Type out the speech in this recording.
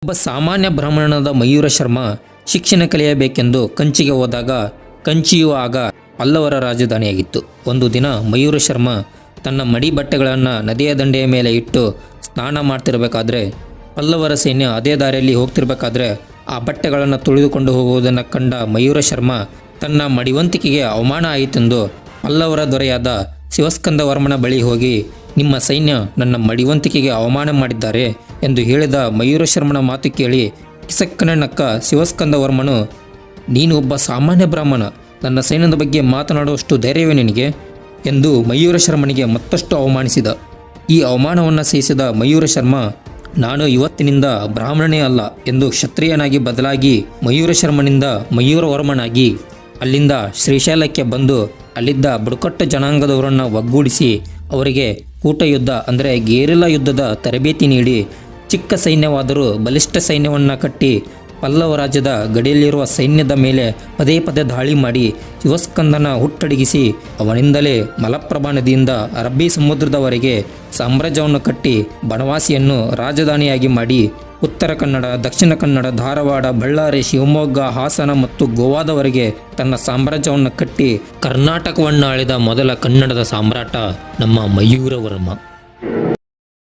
ಒಬ್ಬ ಸಾಮಾನ್ಯ ಬ್ರಾಹ್ಮಣನಾದ ಮಯೂರ ಶರ್ಮ ಶಿಕ್ಷಣ ಕಲಿಯಬೇಕೆಂದು ಕಂಚಿಗೆ ಹೋದಾಗ ಕಂಚಿಯು ಆಗ ಪಲ್ಲವರ ರಾಜಧಾನಿಯಾಗಿತ್ತು. ಒಂದು ದಿನ ಮಯೂರ ಶರ್ಮ ತನ್ನ ಮಡಿ ಬಟ್ಟೆಗಳನ್ನು ನದಿಯ ದಂಡೆಯ ಮೇಲೆ ಇಟ್ಟು ಸ್ನಾನ ಮಾಡ್ತಿರಬೇಕಾದ್ರೆ ಪಲ್ಲವರ ಸೈನ್ಯ ಅದೇ ದಾರಿಯಲ್ಲಿ ಹೋಗ್ತಿರ್ಬೇಕಾದ್ರೆ ಆ ಬಟ್ಟೆಗಳನ್ನು ತುಳಿದುಕೊಂಡು ಹೋಗುವುದನ್ನು ಕಂಡ ಮಯೂರ ಶರ್ಮ ತನ್ನ ಮಡಿವಂತಿಕೆಗೆ ಅವಮಾನ ಆಯಿತೆಂದು ಪಲ್ಲವರ ದೊರೆಯಾದ ಶಿವಸ್ಕಂದ ವರ್ಮನ ಬಳಿ ಹೋಗಿ, ನಿಮ್ಮ ಸೈನ್ಯ ನನ್ನ ಮಡಿವಂತಿಕೆಗೆ ಅವಮಾನ ಮಾಡಿದ್ದಾರೆ ಎಂದು ಹೇಳಿದ ಮಯೂರ ಶರ್ಮನ ಮಾತು ಕೇಳಿ ಕಿಸಕ್ಕನೆ ನಕ್ಕ ಶಿವಸ್ಕಂದ ವರ್ಮನು, ನೀನು ಒಬ್ಬ ಸಾಮಾನ್ಯ ಬ್ರಾಹ್ಮಣ, ನನ್ನ ಸೈನ್ಯದ ಬಗ್ಗೆ ಮಾತನಾಡುವಷ್ಟು ಧೈರ್ಯವೇ ನಿನಗೆ ಎಂದು ಮಯೂರ ಶರ್ಮನಿಗೆ ಮತ್ತಷ್ಟು ಅವಮಾನಿಸಿದ. ಈ ಅವಮಾನವನ್ನು ಸಹಿಸಿದ ಮಯೂರ ಶರ್ಮ, ನಾನು ಇವತ್ತಿನಿಂದ ಬ್ರಾಹ್ಮಣನೇ ಅಲ್ಲ ಎಂದು ಕ್ಷತ್ರಿಯನಾಗಿ ಬದಲಾಗಿ ಮಯೂರ ಶರ್ಮನಿಂದ ಮಯೂರ ವರ್ಮನಾಗಿ ಅಲ್ಲಿಂದ ಶ್ರೀಶೈಲಕ್ಕೆ ಬಂದು ಅಲ್ಲಿದ್ದ ಬುಡಕಟ್ಟು ಜನಾಂಗದವರನ್ನು ಒಗ್ಗೂಡಿಸಿ ಅವರಿಗೆ ಕೂಟ ಯುದ್ಧ ಅಂದರೆ ಗೇರಿಲ್ಲಾ ಯುದ್ಧದ ತರಬೇತಿ ನೀಡಿ ಚಿಕ್ಕ ಸೈನ್ಯವಾದರೂ ಬಲಿಷ್ಠ ಸೈನ್ಯವನ್ನು ಕಟ್ಟಿ ಪಲ್ಲವ ರಾಜ್ಯದ ಗಡಿಯಲ್ಲಿರುವ ಸೈನ್ಯದ ಮೇಲೆ ಪದೇ ಪದೇ ದಾಳಿ ಮಾಡಿ ಶಿವಸ್ಕಂದನ ಹುಟ್ಟಡಗಿಸಿ ಅವನಿಂದಲೇ ಮಲಪ್ರಭಾ ನದಿಯಿಂದ ಅರಬ್ಬಿ ಸಮುದ್ರದವರೆಗೆ ಸಾಮ್ರಾಜ್ಯವನ್ನು ಕಟ್ಟಿ ಬನವಾಸಿಯನ್ನು ರಾಜಧಾನಿಯಾಗಿ ಮಾಡಿ ಉತ್ತರ ಕನ್ನಡ, ದಕ್ಷಿಣ ಕನ್ನಡ, ಧಾರವಾಡ, ಬಳ್ಳಾರಿ, ಶಿವಮೊಗ್ಗ, ಹಾಸನ ಮತ್ತು ಗೋವಾದವರೆಗೆ ತನ್ನ ಸಾಮ್ರಾಜ್ಯವನ್ನು ಕಟ್ಟಿ ಕರ್ನಾಟಕವನ್ನು ಆಳಿದ ಮೊದಲ ಕನ್ನಡದ ಸಾಮ್ರಾಟ ನಮ್ಮ ಮಯೂರ ವರ್ಮ.